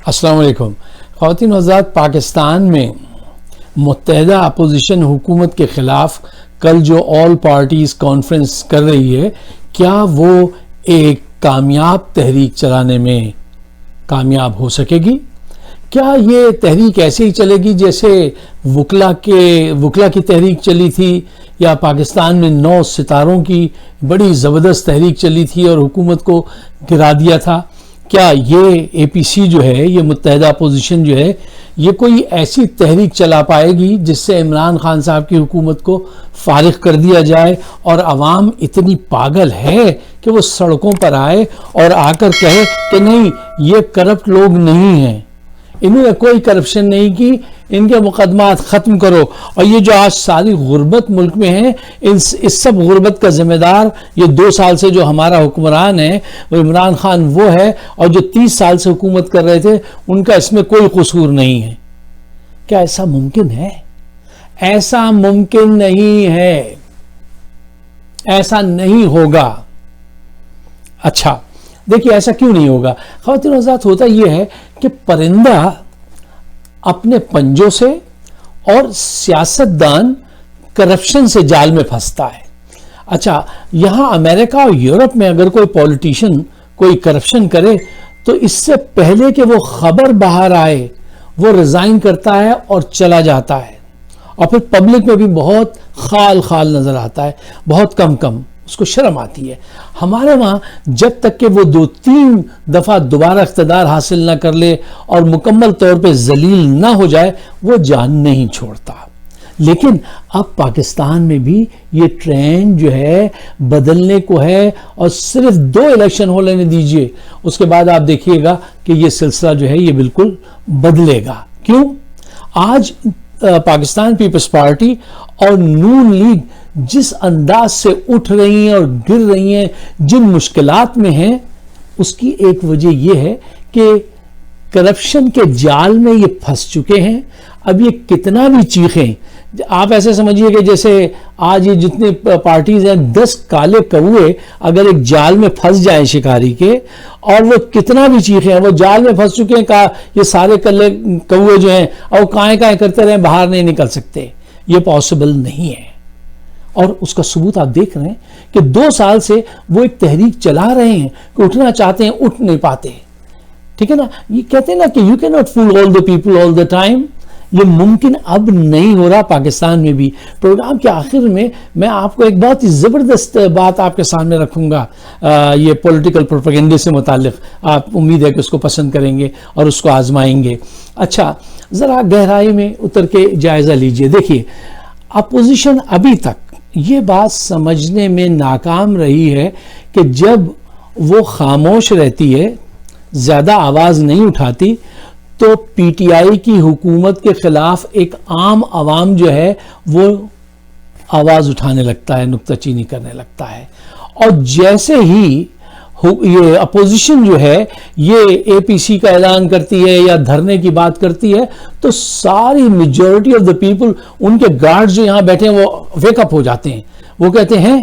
السلام علیکم خواتین و حضرات، پاکستان میں متحدہ اپوزیشن حکومت کے خلاف کل جو آل پارٹیز کانفرنس کر رہی ہے، کیا وہ ایک کامیاب تحریک چلانے میں کامیاب ہو سکے گی؟ کیا یہ تحریک ایسے ہی چلے گی جیسے وکلا کی تحریک چلی تھی، یا پاکستان میں 9 ستاروں کی بڑی زبردست تحریک چلی تھی اور حکومت کو گرا دیا تھا؟ کیا یہ اے پی سی جو ہے، یہ متحدہ اپوزیشن جو ہے، یہ کوئی ایسی تحریک چلا پائے گی جس سے عمران خان صاحب کی حکومت کو فارغ کر دیا جائے اور عوام اتنی پاگل ہے کہ وہ سڑکوں پر آئے اور آ کر کہے کہ نہیں، یہ کرپٹ لوگ نہیں ہیں، انہوں نے کوئی کرپشن نہیں کی، ان کے مقدمات ختم کرو؟ اور یہ جو آج ساری غربت ملک میں ہے، اس سب غربت کا ذمہ دار یہ 2 سال سے جو ہمارا حکمران ہے وہ عمران خان وہ ہے، اور جو 30 سال سے حکومت کر رہے تھے ان کا اس میں کوئی قصور نہیں ہے۔ کیا ایسا ممکن ہے؟ ایسا ممکن نہیں ہے، ایسا نہیں ہوگا۔ اچھا دیکھیے، ایسا کیوں نہیں ہوگا؟ خواتین و حضرات، ہوتا یہ ہے کہ پرندہ اپنے پنجوں سے اور سیاستدان کرپشن سے جال میں پھنستا ہے۔ اچھا، یہاں امریکہ اور یورپ میں اگر کوئی پولیٹیشین کوئی کرپشن کرے تو اس سے پہلے کہ وہ خبر باہر آئے وہ ریزائن کرتا ہے اور چلا جاتا ہے، اور پھر پبلک میں بھی بہت خال نظر آتا ہے، بہت کم اس کو شرم آتی ہے۔ ہمارے وہاں جب تک کہ وہ 2-3 دفعہ دوبارہ اقتدار حاصل نہ کر لے اور مکمل طور پہ ذلیل نہ ہو جائے، وہ جان نہیں چھوڑتا۔ لیکن اب پاکستان میں بھی یہ ٹرینڈ جو ہے بدلنے کو ہے، اور صرف 2 الیکشن ہو لینے دیجئے، اس کے بعد آپ دیکھیے گا کہ یہ سلسلہ جو ہے یہ بالکل بدلے گا۔ کیوں؟ آج پاکستان پیپلز پارٹی اور نون لیگ جس انداز سے اٹھ رہی ہیں اور گر رہی ہیں، جن مشکلات میں ہیں، اس کی ایک وجہ یہ ہے کہ کرپشن کے جال میں یہ پھنس چکے ہیں۔ اب یہ کتنا بھی چیخیں، آپ ایسے سمجھیے کہ جیسے آج یہ جتنے پارٹیز ہیں، 10 کالے کوے اگر ایک جال میں پھنس جائیں شکاری کے، اور وہ کتنا بھی چیخیں، وہ جال میں پھنس چکے ہیں، کہا یہ سارے کلے کوے جو ہیں اور کائیں کرتے رہیں، باہر نہیں نکل سکتے۔ یہ پاسبل نہیں ہے، اور اس کا ثبوت آپ دیکھ رہے ہیں کہ 2 سال سے وہ ایک تحریک چلا رہے ہیں کہ اٹھنا چاہتے ہیں، اٹھ نہیں پاتے۔ ٹھیک ہے نا؟ یہ کہتے ہیں نا کہ you can not fool all the people all the time. یہ ممکن اب نہیں ہو رہا پاکستان میں بھی۔ پروگرام کے آخر میں میں آپ کو ایک بہت ہی زبردست بات آپ کے سامنے رکھوں گا، یہ پولیٹیکل پروپیگنڈے سے متعلق۔ آپ امید ہے کہ اس کو پسند کریں گے اور اس کو آزمائیں گے۔ اچھا، ذرا گہرائی میں اتر کے جائزہ لیجئے۔ دیکھیے، اپوزیشن ابھی تک یہ بات سمجھنے میں ناکام رہی ہے کہ جب وہ خاموش رہتی ہے، زیادہ آواز نہیں اٹھاتی، تو پی ٹی آئی کی حکومت کے خلاف ایک عام عوام جو ہے وہ آواز اٹھانے لگتا ہے، نکتہ چینی کرنے لگتا ہے۔ اور جیسے ہی یہ اپوزیشن جو ہے یہ اے پی سی کا اعلان کرتی ہے یا دھرنے کی بات کرتی ہے، تو ساری میجورٹی آف دا پیپل، ان کے گارڈ جو یہاں بیٹھے ہیں، وہ ویک اپ ہو جاتے ہیں۔ وہ کہتے ہیں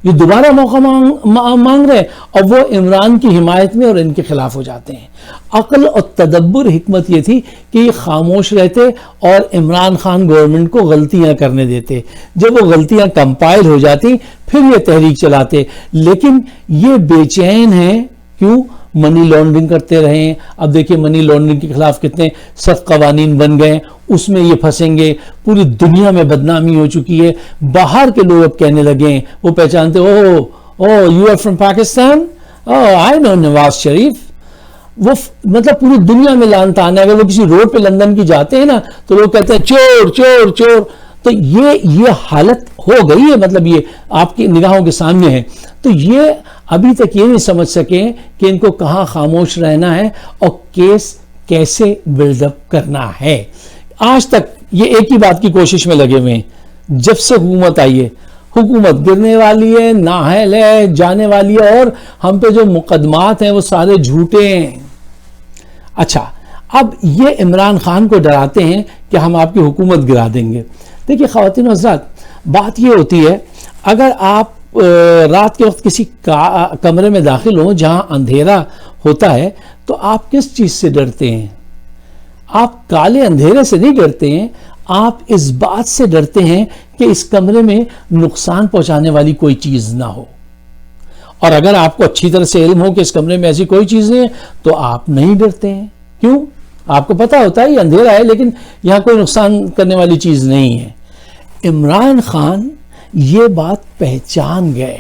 یہ دوبارہ موقع مانگ رہے ہیں، اور وہ عمران کی حمایت میں اور ان کے خلاف ہو جاتے ہیں۔ عقل اور تدبر، حکمت یہ تھی کہ یہ خاموش رہتے اور عمران خان گورنمنٹ کو غلطیاں کرنے دیتے۔ جب وہ غلطیاں کمپائل ہو جاتی پھر یہ تحریک چلاتے۔ لیکن یہ بے چین ہیں، کیوں؟ منی لانڈرنگ کرتے رہے ہیں۔ اب دیکھیں منی لانڈرنگ کے خلاف کتنے سخت قوانین بن گئے، اس میں یہ پھنسیں گے۔ پوری دنیا میں بدنامی ہو چکی ہے، باہر کے لوگ اب کہنے لگے ہیں، وہ پہچانتے، یو آر فرام پاکستان، آئی نو نواز شریف۔ وہ مطلب پوری دنیا میں لعن طعن ہے۔ اگر وہ کسی روڈ پہ لندن کی جاتے ہیں نا تو لوگ کہتے ہیں چور چور چور۔ تو یہ حالت ہو گئی ہے، مطلب یہ آپ کی نگاہوں کے سامنے ہے۔ تو یہ ابھی تک یہ نہیں سمجھ سکے کہ ان کو کہاں خاموش رہنا ہے اور کیس کیسے بلڈ اپ کرنا ہے۔ آج تک یہ ایک ہی بات کی کوشش میں لگے ہوئے ہیں۔ جب سے حکومت آئی ہے، حکومت گرنے والی ہے، نااہل ہے، جانے والی ہے، اور ہم پہ جو مقدمات ہیں وہ سارے جھوٹے ہیں۔ اچھا، اب یہ عمران خان کو ڈراتے ہیں کہ ہم آپ کی حکومت گرا دیں گے۔ دیکھیے خواتین و حضرات، بات یہ ہوتی ہے، اگر آپ رات کے وقت کسی کمرے میں داخل ہوں جہاں اندھیرا ہوتا ہے تو آپ کس چیز سے ڈرتے ہیں؟ آپ کالے اندھیرے سے نہیں ڈرتے ہیں، آپ اس بات سے ڈرتے ہیں کہ اس کمرے میں نقصان پہنچانے والی کوئی چیز نہ ہو. اور اگر آپ کو اچھی طرح سے علم ہو کہ اس کمرے میں ایسی کوئی چیز نہیں ہے تو آپ نہیں ڈرتے ہیں. کیوں؟ آپ کو پتا ہوتا ہے یہ اندھیرا ہے لیکن یہاں کوئی نقصان کرنے والی چیز نہیں ہے. عمران خان یہ بات پہچان گئے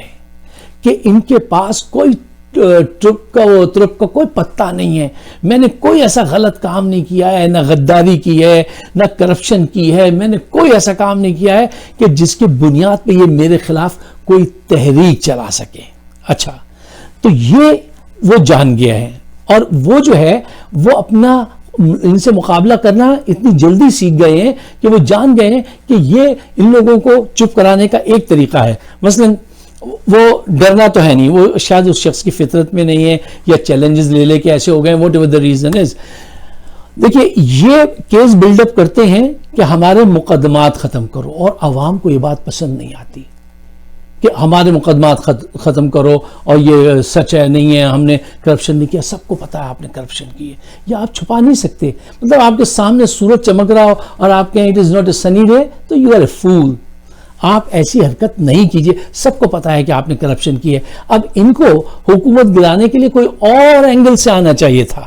کہ ان کے پاس کوئی ٹرپ کا کوئی پتہ نہیں ہے. میں نے کوئی ایسا غلط کام نہیں کیا ہے، نہ غداری کی ہے، نہ کرپشن کی ہے. میں نے کوئی ایسا کام نہیں کیا ہے کہ جس کی بنیاد پہ یہ میرے خلاف کوئی تحریک چلا سکے. اچھا، تو یہ وہ جان گیا ہے، اور وہ جو ہے وہ اپنا ان سے مقابلہ کرنا اتنی جلدی سیکھ گئے ہیں کہ وہ جان گئے ہیں کہ یہ ان لوگوں کو چپ کرانے کا ایک طریقہ ہے. مثلا وہ ڈرنا تو ہے نہیں، وہ شاید اس شخص کی فطرت میں نہیں ہے، یا چیلنجز لے لے کے ایسے ہو گئے، what ever the reason is. دیکھیے، یہ کیس بلڈ اپ کرتے ہیں کہ ہمارے مقدمات ختم کرو، اور عوام کو یہ بات پسند نہیں آتی کہ ہمارے مقدمات ختم کرو، اور یہ سچ ہے نہیں ہے، ہم نے کرپشن نہیں کیا. سب کو پتا ہے آپ نے کرپشن کی ہے، یہ آپ چھپا نہیں سکتے. مطلب آپ کے سامنے سورج چمک رہا ہو اور آپ کہیں it is not a Sunni day, تو یو آر اے فول. آپ ایسی حرکت نہیں کیجئے، سب کو پتا ہے کہ آپ نے کرپشن کی ہے. اب ان کو حکومت گرانے کے لیے کوئی اور اینگل سے آنا چاہیے تھا،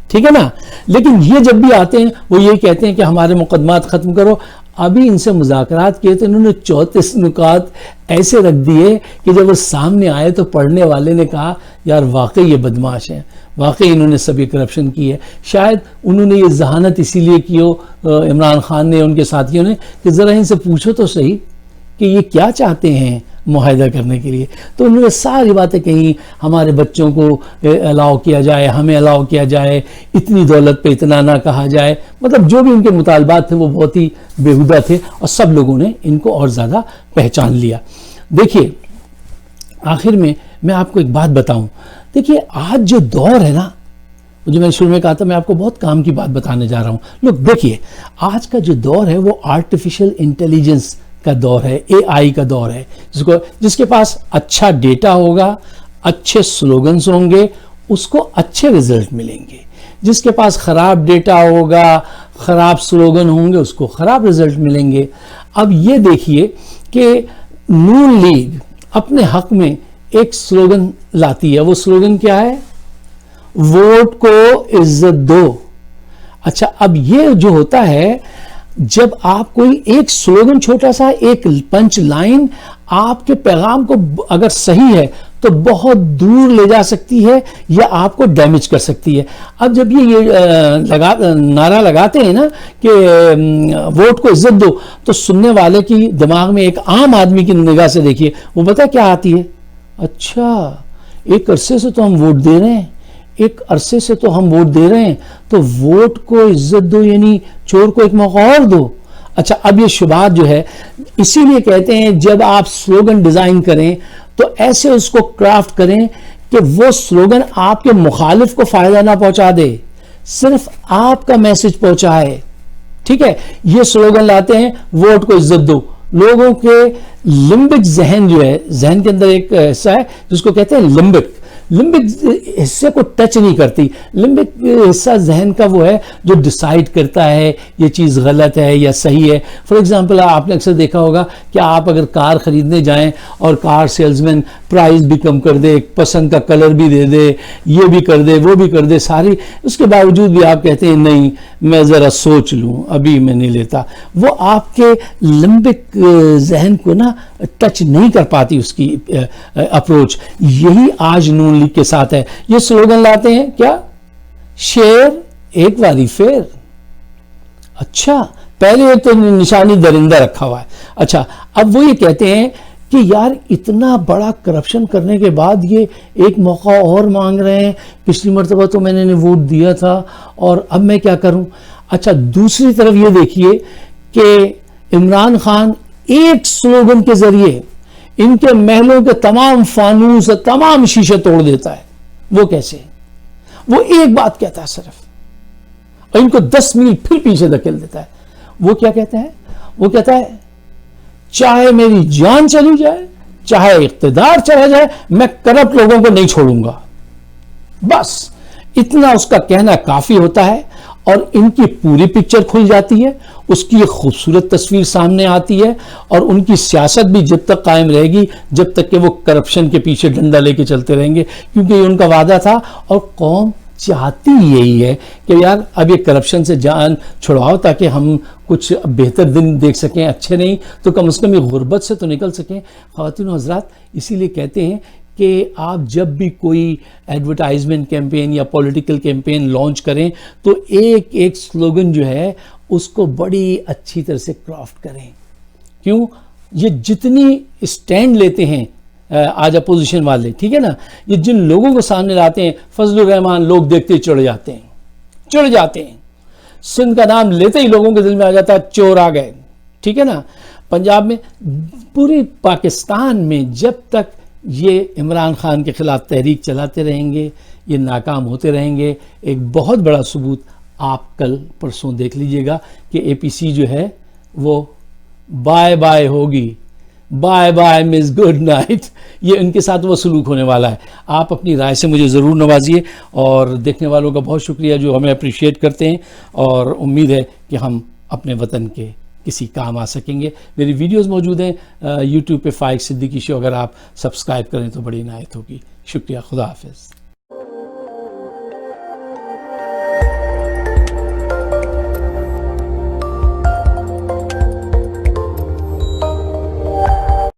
ٹھیک ہے نا. لیکن یہ جب بھی آتے ہیں وہ یہ کہتے ہیں کہ ہمارے مقدمات ختم کرو. ابھی ان سے مذاکرات کیے تو انہوں نے 34 نکات ایسے رکھ دیے کہ جب وہ سامنے آئے تو پڑھنے والے نے کہا یار واقعی یہ بدماش ہیں، واقعی انہوں نے سبھی کرپشن کی ہے. شاید انہوں نے یہ ذہانت اسی لیے کی ہو عمران خان نے، ان کے ساتھیوں نے، کہ ذرا ان سے پوچھو تو صحیح کہ یہ کیا چاہتے ہیں معاہدہ کرنے کے لیے. تو انہوں نے ساری باتیں کہیں، ہمارے بچوں کو الاؤ کیا جائے، ہمیں الاؤ کیا جائے، اتنی دولت پہ اتنا نہ کہا جائے. مطلب جو بھی ان کے مطالبات تھے وہ بہت ہی بےہودہ تھے، اور سب لوگوں نے ان کو اور زیادہ پہچان لیا. دیکھیے، آخر میں آپ کو ایک بات بتاؤں. دیکھیے، آج جو دور ہے نا، جو میں نے شروع میں کہا تھا میں آپ کو بہت کام کی بات بتانے جا رہا ہوں. لوگ دیکھیے، آج کا جو دور ہے وہ آرٹیفیشل انٹیلیجنس کا دور ہے، اے آئی کا دور ہے، جس کے پاس اچھا ڈیٹا ہوگا، اچھے سلوگنز ہوں گے، اس کو اچھے رزلٹ ملیں گے. جس کے پاس خراب ڈیٹا ہوگا، خراب سلوگن ہوں گے، اس کو خراب رزلٹ ملیں گے. اب یہ دیکھیے کہ نون لیگ اپنے حق میں ایک سلوگن لاتی ہے. وہ سلوگن کیا ہے؟ ووٹ کو عزت دو. اچھا، اب یہ جو ہوتا ہے، جب آپ کوئی ایک سلوگن چھوٹا سا، ایک پنچ لائن آپ کے پیغام کو اگر صحیح ہے تو بہت دور لے جا سکتی ہے یا آپ کو ڈیمیج کر سکتی ہے. اب جب یہ نعرہ لگاتے ہیں نا کہ ووٹ کو عزت دو، تو سننے والے کی دماغ میں، ایک عام آدمی کی نگاہ سے دیکھیے، وہ پتہ کیا آتی ہے؟ اچھا، ایک عرصے سے تو ہم ووٹ دے رہے ہیں، تو ووٹ کو عزت دو یعنی چور کو ایک موقع اور دو. اچھا، اب یہ شبہات جو ہے، اسی لیے کہتے ہیں جب آپ سلوگن ڈیزائن کریں تو ایسے اس کو کرافٹ کریں کہ وہ سلوگن آپ کے مخالف کو فائدہ نہ پہنچا دے، صرف آپ کا میسج پہنچائے. ٹھیک ہے، یہ سلوگن لاتے ہیں ووٹ کو عزت دو. لوگوں کے لمبک ذہن جو ہے، ذہن کے اندر ایک حصہ ہے جس کو کہتے ہیں لمبک حصے کو ٹچ نہیں کرتی. لمبک حصہ ذہن کا وہ ہے جو ڈیسائیڈ کرتا ہے یہ چیز غلط ہے یا صحیح ہے. فار ایگزامپل، آپ نے اکثر دیکھا ہوگا کہ آپ اگر کار خریدنے جائیں اور کار سیلز مین پرائز بھی کم کر دے، پسند کا کلر بھی دے دے، یہ بھی کر دے، وہ بھی کر دے ساری، اس کے باوجود بھی آپ کہتے ہیں نہیں میں ذرا سوچ لوں، ابھی میں نہیں لیتا. وہ آپ کے لمبک ذہن کو نا ٹچ نہیں کر پاتی اس کی اپروچ. یہی آج نون لیگ کے ساتھ ہے. یہ سلوگن لاتے ہیں کیا؟ شیر ایک واری فیر. اچھا، پہلے تو نشانی درندہ رکھا ہوا ہے. اچھا، اب وہ یہ کہتے ہیں کہ یار اتنا بڑا کرپشن کرنے کے بعد یہ ایک موقع اور مانگ رہے ہیں، پچھلی مرتبہ تو میں نے ووٹ دیا تھا اور اب میں کیا کروں. اچھا، دوسری طرف یہ دیکھیے کہ عمران خان ایک سلوگن کے ذریعے ان کے محلوں کے تمام فانوس، تمام شیشے توڑ دیتا ہے. وہ کیسے؟ وہ ایک بات کہتا ہے صرف، اور ان کو 10 میل پھر پیچھے دھکیل دیتا ہے. وہ کیا کہتا ہے؟ وہ کہتا ہے چاہے میری جان چلی جائے، چاہے اقتدار چلا جائے، میں کرپٹ لوگوں کو نہیں چھوڑوں گا. بس اتنا اس کا کہنا کافی ہوتا ہے اور ان کی پوری پکچر کھل جاتی ہے، اس کی ایک خوبصورت تصویر سامنے آتی ہے، اور ان کی سیاست بھی جب تک قائم رہے گی جب تک کہ وہ کرپشن کے پیچھے ڈنڈا لے کے چلتے رہیں گے، کیونکہ یہ ان کا وعدہ تھا اور قوم چاہتی یہی ہے کہ یار اب یہ کرپشن سے جان چھڑواؤ تاکہ ہم کچھ بہتر دن دیکھ سکیں، اچھے نہیں تو کم از کم یہ غربت سے تو نکل سکیں۔ خواتین و حضرات، اسی لیے کہتے ہیں کہ آپ جب بھی کوئی ایڈورٹائزمنٹ کیمپین یا پولیٹیکل کیمپین لانچ کریں تو ایک ایک سلوگن جو ہے اس کو بڑی اچھی طرح سے کرافٹ کریں۔ کیوں؟ یہ جتنی اسٹینڈ لیتے ہیں آج اپوزیشن والے، ٹھیک ہے نا، یہ جن لوگوں کو سامنے لاتے ہیں، فضل الرحمان لوگ دیکھتے ہی چڑھ جاتے ہیں۔ سندھ کا نام لیتے ہی لوگوں کے دل میں آ جاتا ہے چور آ گئے، ٹھیک ہے نا۔ پنجاب میں، پوری پاکستان میں جب تک یہ عمران خان کے خلاف تحریک چلاتے رہیں گے، یہ ناکام ہوتے رہیں گے۔ ایک بہت بڑا ثبوت آپ کل پرسوں دیکھ لیجئے گا کہ اے پی سی جو ہے وہ بائے بائے ہوگی، بائے بائے مس گڈ نائٹ، یہ ان کے ساتھ وہ سلوک ہونے والا ہے۔ آپ اپنی رائے سے مجھے ضرور نوازیے، اور دیکھنے والوں کا بہت شکریہ جو ہمیں اپریشیٹ کرتے ہیں، اور امید ہے کہ ہم اپنے وطن کے کسی کام آ سکیں گے۔ میری ویڈیوز موجود ہیں یوٹیوب پہ، فائق صدیقی شو، اگر آپ سبسکرائب کریں تو بڑی عنایت ہوگی۔ شکریہ، خدا حافظ۔